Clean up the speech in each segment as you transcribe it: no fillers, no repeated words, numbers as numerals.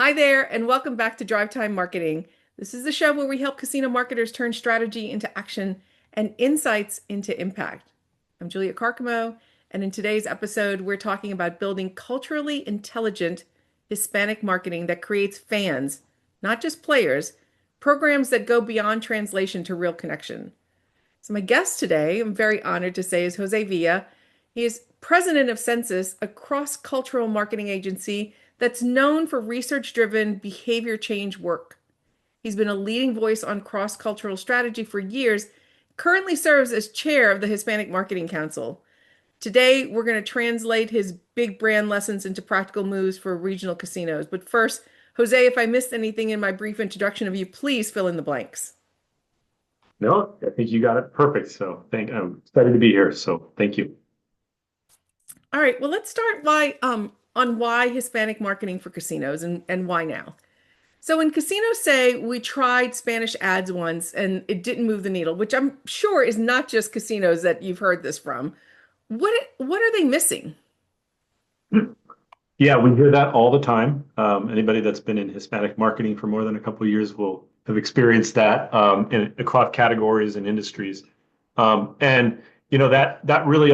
Hi there, and welcome back to Drive Time Marketing. This is the show where we help casino marketers turn strategy into action and insights into impact. I'm Julia Carcamo, and in today's episode, we're talking about building culturally intelligent Hispanic marketing that creates fans, not just players, programs that go beyond translation to real connection. So, my guest today, I'm very honored to say, is José Villa. He is president of Census, a cross-cultural marketing agency that's known for research-driven behavior change work. He's been a leading voice on cross-cultural strategy for years, currently serves as chair of the Hispanic Marketing Council. Today, we're going to translate his big brand lessons into practical moves for regional casinos. But first, Jose, if I missed anything in my brief introduction of you, please fill in the blanks. No, I think you got it perfect. I'm excited to be here. So thank you. All right, well, let's start on why Hispanic marketing for casinos and why now. So when casinos say we tried Spanish ads once and it didn't move the needle, which I'm sure is not just casinos that you've heard this from. What are they missing? Yeah, we hear that all the time. Anybody that's been in Hispanic marketing for more than a couple of years will have experienced that across categories and industries. And that really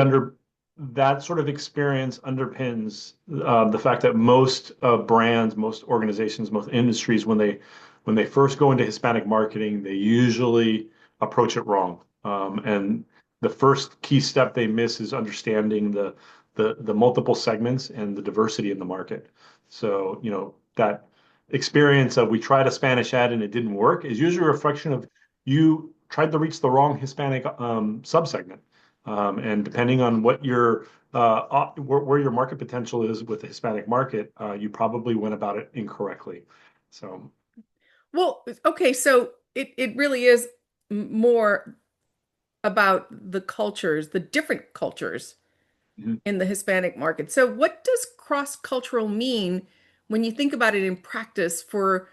that sort of experience underpins the fact that most brands, most organizations, most industries, when they first go into Hispanic marketing, they usually approach it wrong. And the first key step they miss is understanding the multiple segments and the diversity in the market. So, that experience of we tried a Spanish ad and it didn't work is usually a reflection of you tried to reach the wrong Hispanic subsegment. And depending on where your market potential is with the Hispanic market, you probably went about it incorrectly. So, Well, okay, so it really is more about the cultures, the different cultures mhm. in the Hispanic market. So what does cross-cultural mean when you think about it in practice for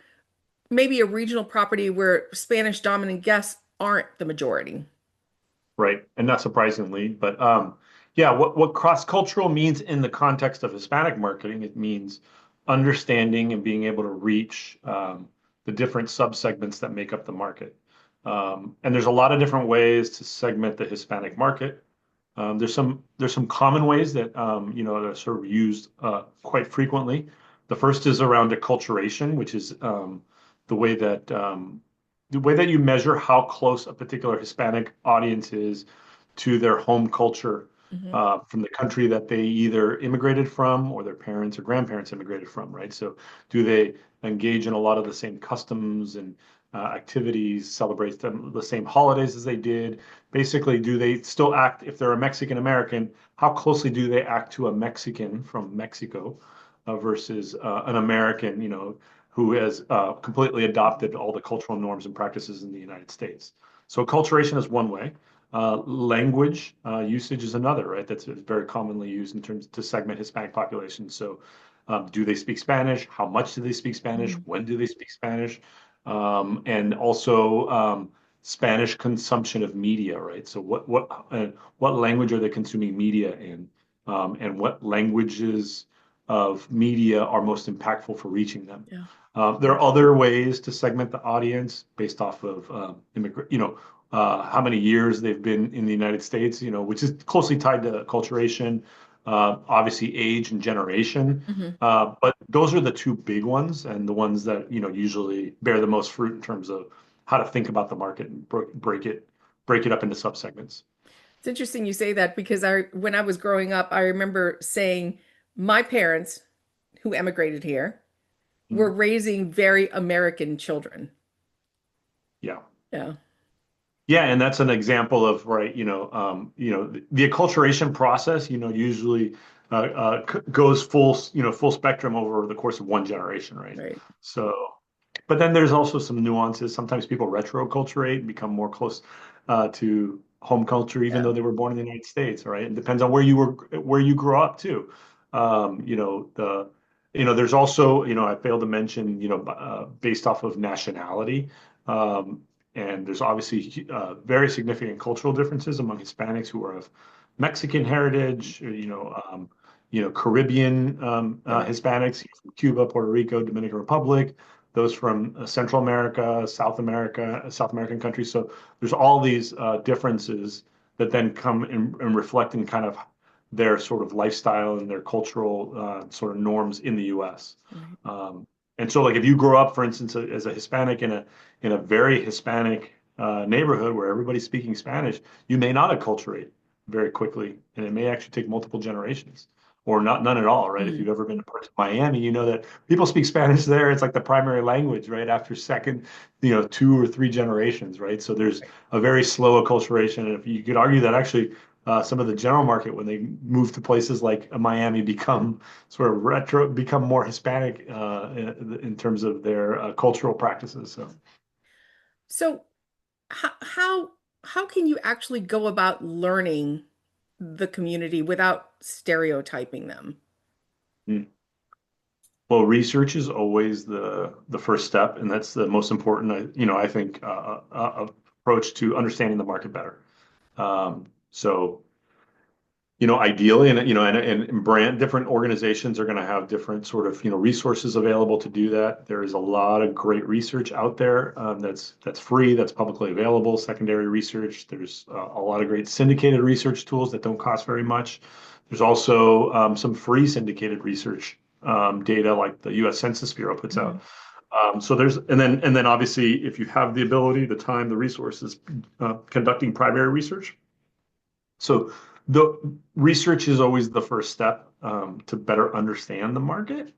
maybe a regional property where Spanish dominant guests aren't the majority? Right. And not surprisingly, but yeah, what cross-cultural means in the context of Hispanic marketing, it means understanding and being able to reach the different subsegments that make up the market. And there's a lot of different ways to segment the Hispanic market. There's some common ways that that are sort of used quite frequently. The first is around acculturation, which is the way that the way that you measure how close a particular Hispanic audience is to their home culture Hmm. from the country that they either immigrated from or their parents or grandparents immigrated from, right? So, do they engage in a lot of the same customs and activities, celebrate the same holidays as they did? Basically, do they still act, if they're a Mexican American, how closely do they act to a Mexican from Mexico versus an American, who has completely adopted all the cultural norms and practices in the United States? So acculturation is one way. Language usage is another, right? That's very commonly used in terms to segment Hispanic population. So, do they speak Spanish? How much do they speak Spanish? Hmm. When do they speak Spanish? And also Spanish consumption of media, right? So, what language are they consuming media in, and what languages of media are most impactful for reaching them? Yeah. There are other ways to segment the audience based off of how many years they've been in the United States, which is closely tied to acculturation, obviously age and generation. Hmm. But those are the two big ones and the ones that, usually bear the most fruit in terms of how to think about the market and break it up into subsegments. It's interesting you say that because when I was growing up, I remember saying my parents who emigrated here were Mhm. raising very American children. Yeah. Yeah. Yeah, and that's an example of right, the acculturation process, usually goes full spectrum over the course of one generation, right? Right. So, but then there's also some nuances. Sometimes people retroculturate and become more close to home culture, even Yeah. though they were born in the United States, right? It depends on where you grew up too. There's also, I failed to mention, based off of nationality. Um, and there's obviously very significant cultural differences among Hispanics who are of Mexican heritage, Caribbean Right. Hispanics from Cuba, Puerto Rico, Dominican Republic, those from Central America, South American countries. So there's all these differences that then come and reflect in kind of their sort of lifestyle and their cultural sort of norms in the U.S. Right. Um, and so, like, if you grow up, for instance, as a Hispanic in a very Hispanic neighborhood where everybody's speaking Spanish, you may not acculturate very quickly, and it may actually take multiple generations, or none at all, right? If Mm. you've ever been to parts of Miami, you know that people speak Spanish there. It's like the primary language, right? After second, 2 or 3 generations, right? So there's Right. a very slow acculturation, and if you could argue that actually some of the general market, when they move to places like Miami, become more Hispanic in terms of their cultural practices. So. So how can you actually go about learning the community without stereotyping them? Mm. Well, research is always the first step, and that's the most important, I think, approach to understanding the market better. So, ideally, and brand different organizations are going to have different sort of, resources available to do that. There is a lot of great research out there that's free, that's publicly available, secondary research. There's a lot of great syndicated research tools that don't cost very much. There's also some free syndicated research data like the U.S. Census Bureau puts Mhm. out. And then obviously, if you have the ability, the time, the resources, conducting primary research. So the research is always the first step to better understand the market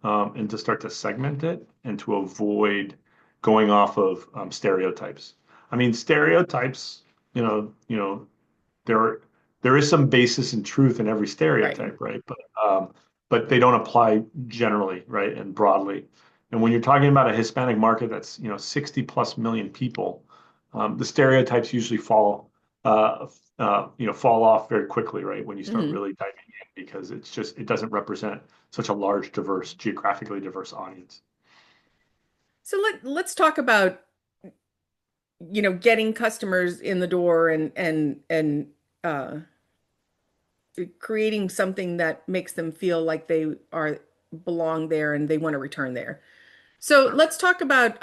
and to start to segment it and to avoid going off of stereotypes. I mean, stereotypes, there there is some basis in truth in every Right. stereotype, right? But they don't apply generally, right, and broadly. And when you're talking about a Hispanic market that's 60 plus million people, the stereotypes usually fall off very quickly, right, when you start Mhm. really diving in because it doesn't represent such a large, diverse, geographically diverse audience. So let's talk about, getting customers in the door and uh creating something that makes them feel like they are belong there and they want to return there. So Sure. let's talk about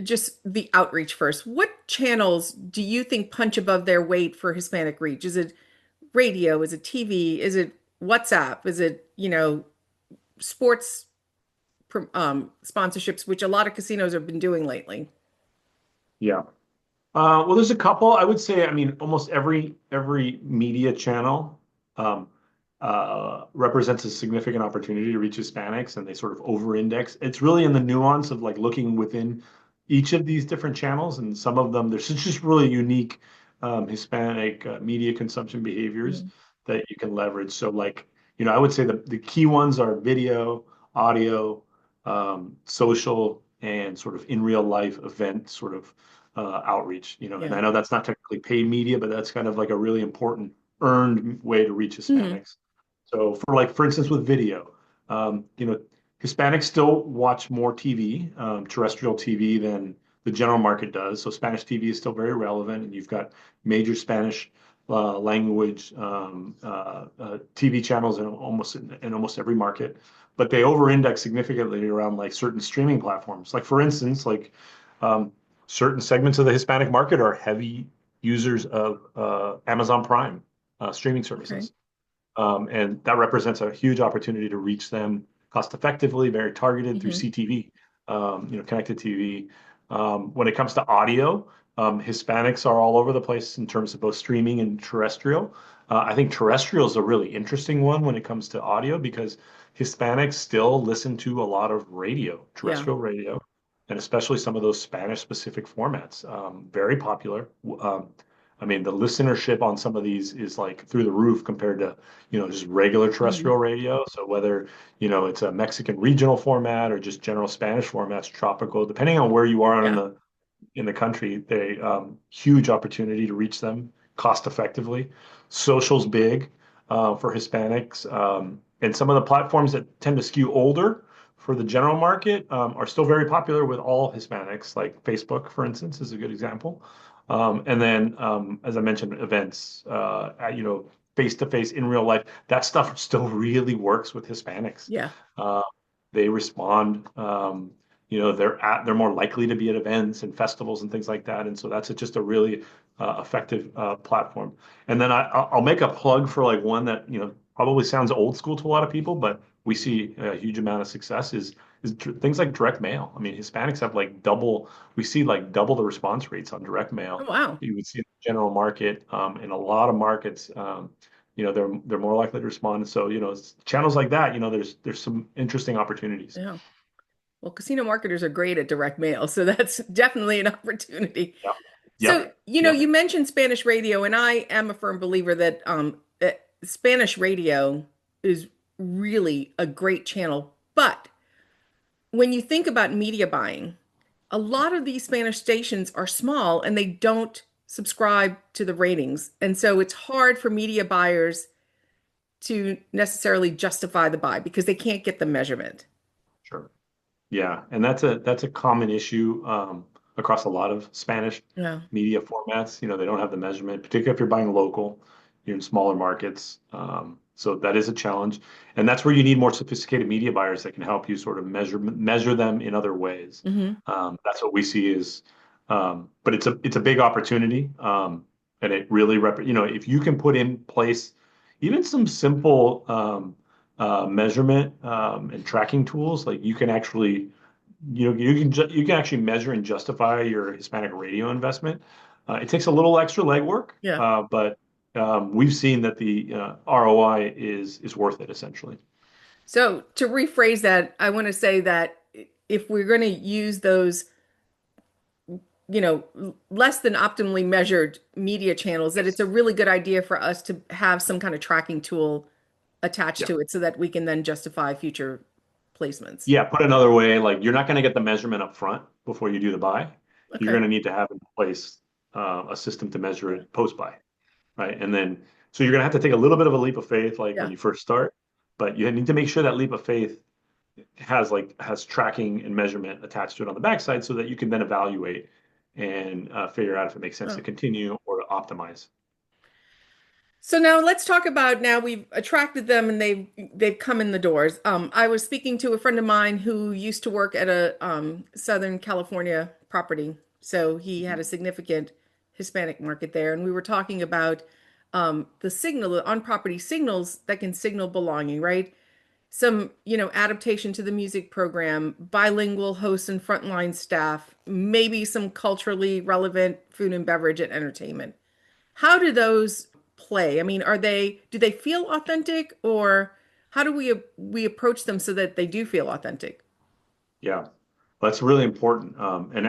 just the outreach first. What channels do you think punch above their weight for Hispanic reach? Is it radio? Is it TV? Is it WhatsApp? Is it, sports sponsorships, which a lot of casinos have been doing lately? Yeah. Well, there's a couple. I would say, I mean, almost every media channel um, represents a significant opportunity to reach Hispanics, and they sort of over-index. It's really in the nuance of like looking within each of these different channels, and some of them there's just really unique Hispanic media consumption behaviors Mhm. that you can leverage. So, like, I would say the key ones are video, audio, social, and sort of in real life event sort of outreach, and Yeah. I know that's not technically paid media, but that's kind of like a really important earned way to reach Hmm. Hispanics. So for instance, with video, um, you know, Hispanics still watch more TV, terrestrial TV than the general market does. So Spanish TV is still very relevant, and you've got major Spanish language TV channels in almost every market, but they over-index significantly around like certain streaming platforms. Like for instance, like um, certain segments of the Hispanic market are heavy users of Amazon Prime streaming Okay. services. And that represents a huge opportunity to reach them cost effectively, very targeted through Hmm. CTV, connected TV. When it comes to audio, Hispanics are all over the place in terms of both streaming and terrestrial. I think terrestrial is a really interesting one when it comes to audio because Hispanics still listen to a lot of radio, Yeah. terrestrial radio, and especially some of those Spanish specific formats. Very popular. I mean, the listenership on some of these is like through the roof compared to just regular Hmm. terrestrial radio. So whether, it's a Mexican regional format or just general Spanish formats, tropical, depending on where you are Yeah. in the country, they huge opportunity to reach them cost effectively. Social's big for Hispanics, and some of the platforms that tend to skew older for the general market are still very popular with all Hispanics. Like Facebook, for instance, is a good example. And then, as I mentioned, events. face to face in real life, that stuff still really works with Hispanics. Yeah. Uh, they respond. They're more likely to be at events and festivals and things like that, and so that's just a really effective platform. And then I'll make a plug for like one that probably sounds old school to a lot of people, but we see a huge amount of success is things like direct mail. I mean, Hispanics have like double. We see like double the response rates on direct Oh, mail. wow. You would see in the general market, in a lot of markets. They're more likely to respond. So, channels like that, there's some interesting opportunities. Yeah. Well, casino marketers are great at direct mail, so that's definitely an opportunity. Yep. So, Yep. Yep. you mentioned Spanish radio, and I am a firm believer that Spanish radio is really a great channel. But when you think about media buying, a lot of these Spanish stations are small and they don't subscribe to the ratings. And so it's hard for media buyers to necessarily justify the buy because they can't get the measurement. Sure. Yeah, and that's a common issue across a lot of Spanish Yeah. media formats. They don't have the measurement, particularly if you're buying local, you're in smaller markets. So that is a challenge, and that's where you need more sophisticated media buyers that can help you sort of measure them in other ways. Hmm. That's what we see but it's a big opportunity, and it really if you can put in place even some simple measurement and tracking tools, like you can actually you can actually measure and justify your Hispanic radio investment. It takes a little extra legwork, Yeah. but we've seen that the ROI is worth it essentially. So to rephrase that, I want to say that if we're going to use those, less than optimally measured media channels, that it's Yes. a really good idea for us to have some kind of tracking tool attached Yeah. to it so that we can then justify future placements. Yeah. Put another way, like you're not going to get the measurement up front before you do the buy. You're Okay. going to need to have in place a system to measure it post buy, right? And then, so you're going to have to take a little bit of a leap of faith, like when Yeah. you first start, but you need to make sure that leap of faith has tracking and measurement attached to it on the backside so that you can then evaluate and figure out if it makes sense to Oh. continue or to optimize. So now let's talk about now we've attracted them and they've come in the doors. I was speaking to a friend of mine who used to work at a Southern California property. So he had a significant Hispanic market there, and we were talking about the signal, the on-property signals that can signal belonging, right? Some, adaptation to the music program, bilingual hosts and frontline staff, maybe some culturally relevant food and beverage and entertainment. How do those play? I mean, do they feel authentic, or how do we approach them so that they do feel authentic? Yeah, that's really important. And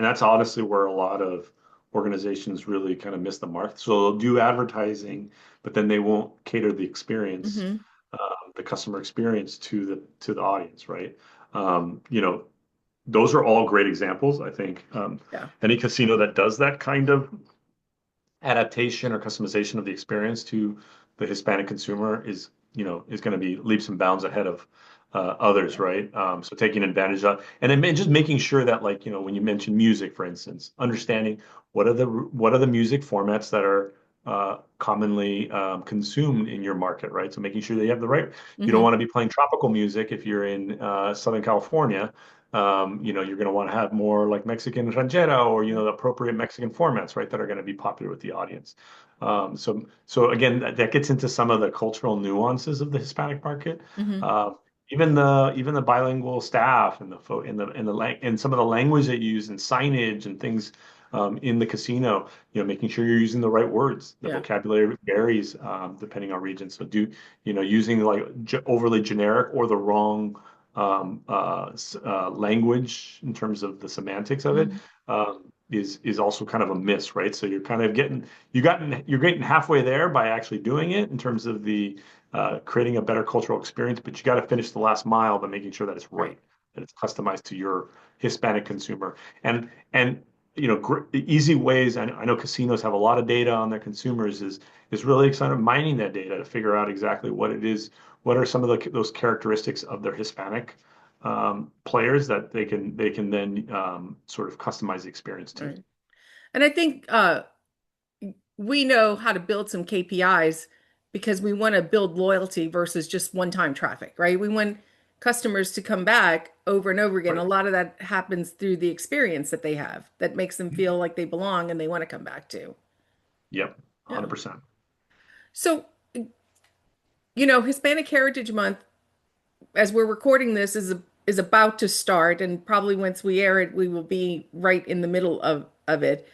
that's honestly where a lot of organizations really kind of miss the mark. So they'll do advertising, but then they won't cater the experience, Hmm. the customer experience to the audience, right? Um, you know, those are all great examples. I think Yeah. any casino that does that kind of adaptation or customization of the experience to the Hispanic consumer is going to be leaps and bounds ahead of others, Yeah. right? So taking advantage of, and then just making sure that, like, when you mention music, for instance, understanding what are the music formats that are commonly consumed in your market, right? So making sure that you have the right. You don't Hmm. want to be playing tropical music if you're in Southern California. You're going to want to have more like Mexican ranchera or Yeah. the appropriate Mexican formats, right, that are going to be popular with the audience. So again, that gets into some of the cultural nuances of the Hispanic market. Hmm. Uh, even the bilingual staff and and some of the language that you use and signage and things in the casino, making sure you're using the right words. The Yeah. vocabulary varies depending on region. So using like overly generic or the wrong language in terms of the semantics of it Hmm. is also kind of a miss, right? So you're kind of you're getting halfway there by actually doing it in terms of the creating a better cultural experience, but you got to finish the last mile by making sure that it's Right. right, that it's customized to your Hispanic consumer, and easy ways. I know casinos have a lot of data on their consumers. Is really excited mining that data to figure out exactly what it is. What are some of those characteristics of their Hispanic players that they can then sort of customize the experience to. Right. And I think we know how to build some KPIs because we want to build loyalty versus just one-time traffic, right? We want customers to come back over and over again. A Right. lot of that happens through the experience that they have that makes them feel like they belong and they want to come back to. Yep. Yeah. 100%. So, Hispanic Heritage Month, as we're recording this, is about to start, and probably once we air it, we will be right in the middle of it.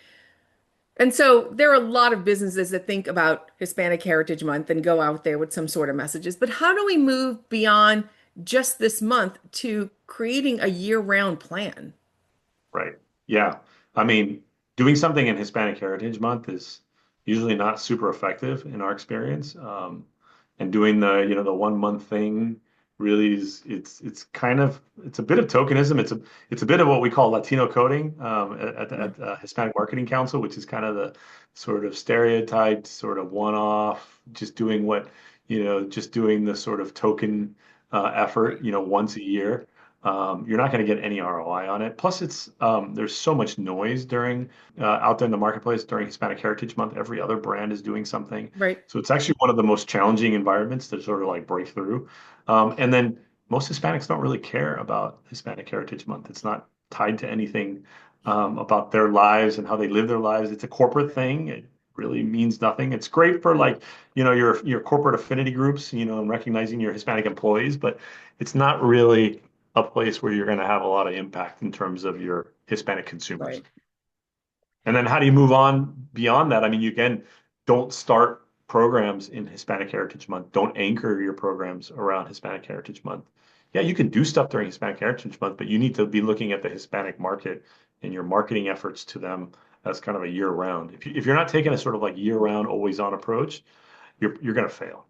And so there are a lot of businesses that think about Hispanic Heritage Month and go out there with some sort of messages. But how do we move beyond just this month to creating a year-round plan? Right. Yeah. I mean, doing something in Hispanic Heritage Month is usually not super effective in our experience. And doing the 1 month thing really is it's kind of it's a bit of tokenism. It's a bit of what we call Latino coding Mm. at Hispanic Marketing Council, which is kind of the sort of stereotyped, sort of one-off, just doing the sort of token effort, Right. once a year. You're not going to get any ROI on it. Plus, there's so much noise out there in the marketplace during Hispanic Heritage Month. Every other brand is doing something, Right. so it's actually one of the most challenging environments to sort of like break through. And then most Hispanics don't really care about Hispanic Heritage Month. It's not tied to anything about their lives and how they live their lives. It's a corporate thing. It really means nothing. It's great for like, your corporate affinity groups, and recognizing your Hispanic employees, but it's not really a place where you're going to have a lot of impact in terms of your Hispanic consumers. Right. And then how do you move on beyond that? I mean, you again don't start programs in Hispanic Heritage Month. Don't anchor your programs around Hispanic Heritage Month. Yeah, you can do stuff during Hispanic Heritage Month, but you need to be looking at the Hispanic market and your marketing efforts to them as kind of a year round. If you're not taking a sort of like year round, always on approach, you're going to fail.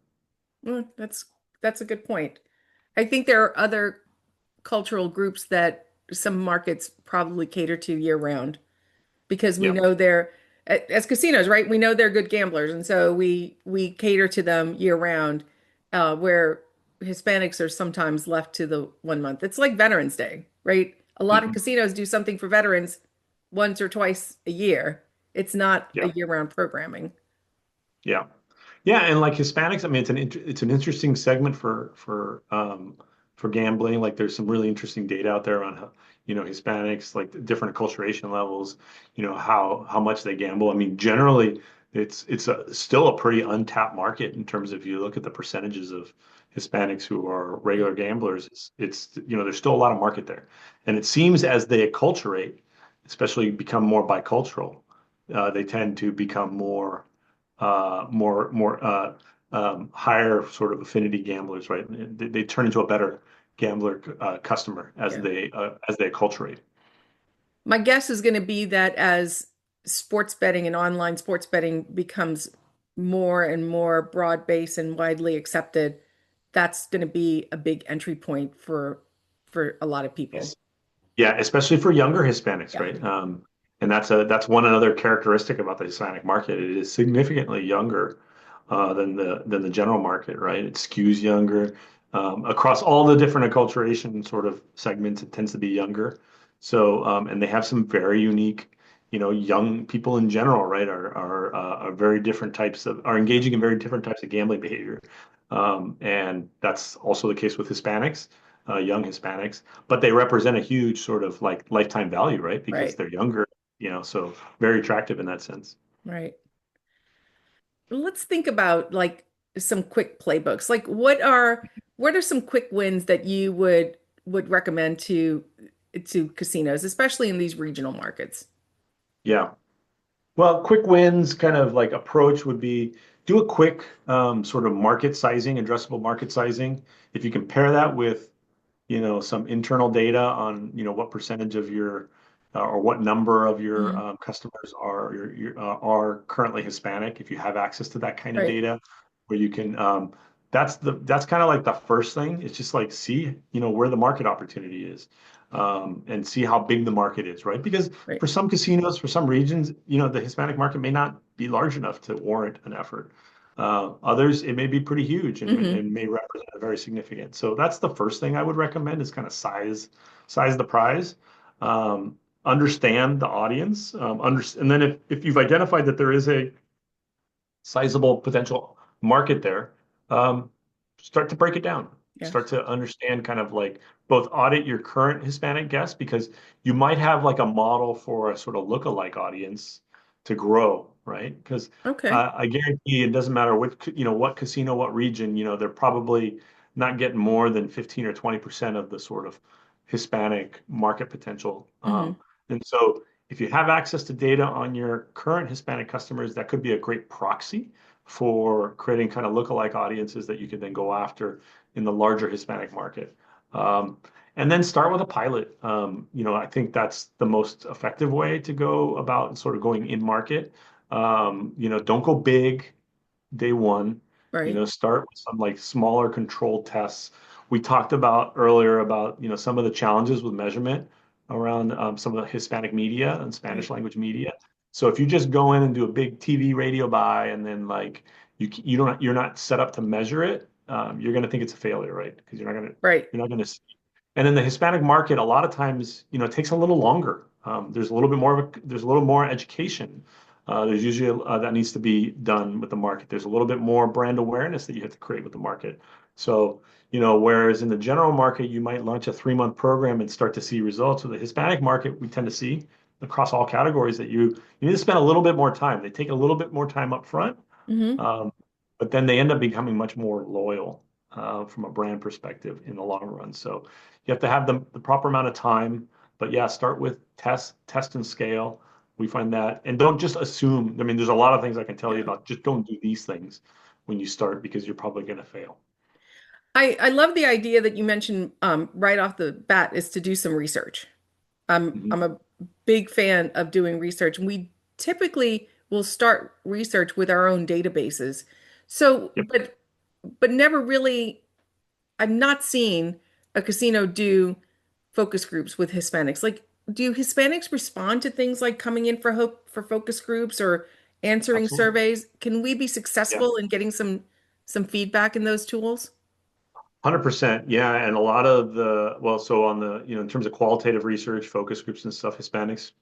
That's a good point. I think there are other cultural groups that some markets probably cater to year round, because we Yeah, know they're as casinos, right? We know they're good gamblers, and so we cater to them year round, where Hispanics are sometimes left to the 1 month. It's like Veterans Day, right? A lot of hmm, casinos do something for veterans once or twice a year. It's not a yeah, year-round programming. yeah. Yeah, and like Hispanics, I mean, it's an interesting segment for gambling. Like, there's some really interesting data out there on how, Hispanics, like the different acculturation levels, how much they gamble. I mean, generally, still a pretty untapped market in terms of, if you look at the percentages of Hispanics who are regular gamblers. There's still a lot of market there, and it seems as they acculturate, especially become more bicultural, they tend to become more higher sort of affinity gamblers, right? They turn into a better gambler customer as Yeah. they acculturate. My guess is going to be that as sports betting and online sports betting becomes more and more broad-based and widely accepted, that's going to be a big entry point for a lot of people. Yes. Yeah, especially for younger Hispanics, Yeah. right? And that's one another characteristic about the Hispanic market. It is significantly younger than the general market, right? It skews younger across all the different acculturation sort of segments. It tends to be younger. So and they have some very unique, young people in general, right? Are very different types of are engaging in very different types of gambling behavior, and that's also the case with Hispanics, young Hispanics, but they represent a huge sort of like lifetime value, right? Because Right. they're younger, so very attractive in that sense. Right. Let's think about like some quick playbooks. Like what are some quick wins that you would recommend to casinos, especially in these regional markets? Yeah. Well, quick wins kind of like approach would be do a quick sort of market sizing, addressable market sizing. If you compare that with some internal data on, what percentage of your or what number of your Mhm. customers are currently Hispanic. If you have access to that kind of Right. data, where you can, that's kind of like the first thing. It's just like see, where the market opportunity is, and see how big the market is, right? Because Right. for some casinos, for some regions, the Hispanic market may not be large enough to warrant an effort. Others, it may be pretty huge Hmm. and may represent a very significant. So that's the first thing I would recommend is kind of size the prize, understand the audience, and then if you've identified that there is a sizable potential market there, um, start to break it down. Yeah. Start to understand kind of like both audit your current Hispanic guests because you might have like a model for a sort of lookalike audience to grow, right? Because Okay. I guarantee it doesn't matter what casino, what region, they're probably not getting more than 15 or 20% of the sort of Hispanic market potential. Hmm. And so if you have access to data on your current Hispanic customers, that could be a great proxy for creating kind of lookalike audiences that you could then go after in the larger Hispanic market. Um, and then start with a pilot. I think that's the most effective way to go about sort of going in market. Don't go big day one. Right. Start with some like smaller controlled tests. We talked about earlier about, some of the challenges with measurement around some of the Hispanic media and Right. Spanish language media. So if you just go in and do a big TV radio buy and then like you're not set up to measure it, you're going to think it's a failure, right? Because Right. you're not going to see. And in the Hispanic market, a lot of times, it takes a little longer. There's a little more education there's usually that needs to be done with the market. There's a little bit more brand awareness that you have to create with the market. So, whereas in the general market, you might launch a 3-month program and start to see results. With the Hispanic market, we tend to see across all categories that you need to spend a little bit more time. They take a little bit more time up front, Hmm. um, but then they end up becoming much more loyal from a brand perspective in the long run. So you have to have the proper amount of time. But yeah, start with test and scale. We find that, and don't just assume. I mean, there's a lot of things I can tell you Yeah. about. Just don't do these things when you start because you're probably going to fail. I love the idea that you mentioned right off the bat is to do some research. I'm Mhm. a big fan of doing research, and we typically will start research with our own databases. So, Yep. but never really, I've not seen a casino do focus groups with Hispanics. Like, do Hispanics respond to things like coming in for hope for focus groups or answering Absolutely. surveys? Can we be Yeah. successful in getting some feedback in those tools? 100%. Yeah. And a lot of so on in terms of qualitative research, focus groups and stuff, Hispanics,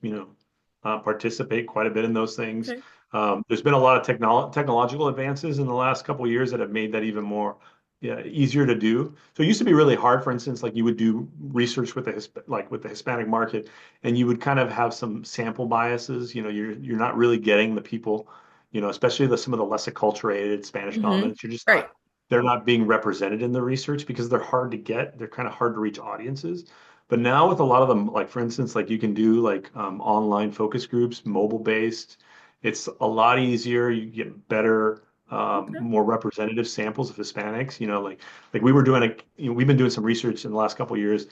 participate quite a bit in those things. Okay. There's been a lot of technological advances in the last couple of years that have made that even more, yeah, easier to do. So it used to be really hard, for instance, like you would do research with with the Hispanic market and you would kind of have some sample biases. You're not really getting the people, especially some of the less acculturated Spanish Hmm. dominants. Right. They're not being represented in the research because they're hard to get. They're kind of hard to reach audiences. But now with a lot of them, like for instance, like you can do like online focus groups, mobile based. It's a lot easier. You get better, Okay. more representative samples of Hispanics. Like we were doing we've been doing some research in the last couple of years,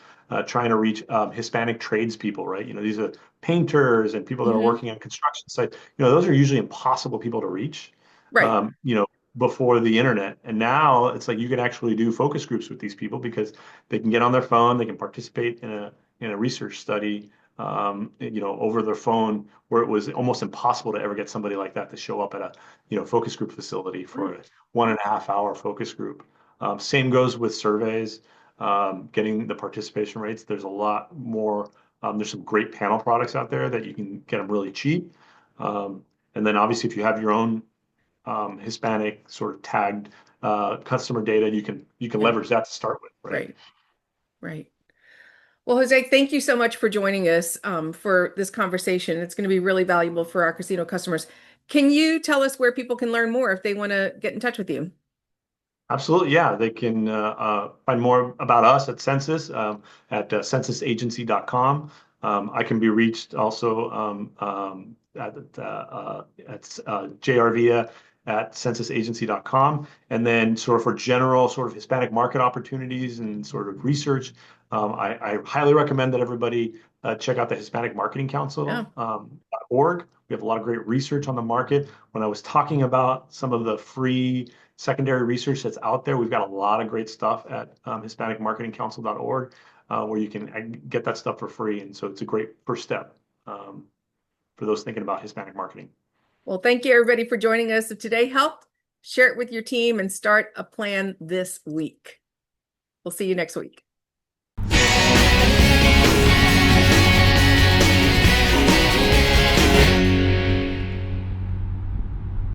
trying to reach Hispanic tradespeople, right? These are painters and people that are Hmm. working on construction sites. Those are usually impossible people to reach. Right. Um, you know, before the internet. And now it's like you can actually do focus groups with these people because they can get on their phone, they can participate in a research study, over their phone, where it was almost impossible to ever get somebody like that to show up at a focus group facility for Right. a 1.5 hour focus group. Same goes with surveys, getting the participation rates. There's a lot more. There's some great panel products out there that you can get them really cheap. Um, and then obviously, if you have your own Hispanic sort of tagged customer data, you can Yeah. leverage that to start with, right? Right. Right. Well, Jose, thank you so much for joining us for this conversation. It's going to be really valuable for our casino customers. Can you tell us where people can learn more if they want to get in touch with you? Absolutely, yeah. They can find more about us at Census at censusagency.com. I can be reached also at jrvilla at censusagency.com. And then sort of for general sort of Hispanic market opportunities and sort of research, I highly recommend that everybody check out the Hispanic Marketing Yeah. Council .org. We have a lot of great research on the market. When I was talking about some of the free secondary research that's out there. We've got a lot of great stuff at HispanicMarketingCouncil.org where you can get that stuff for free. And so it's a great first step for those thinking about Hispanic marketing. Well, thank you everybody for joining us. If today helped, share it with your team and start a plan this week. We'll see you next week.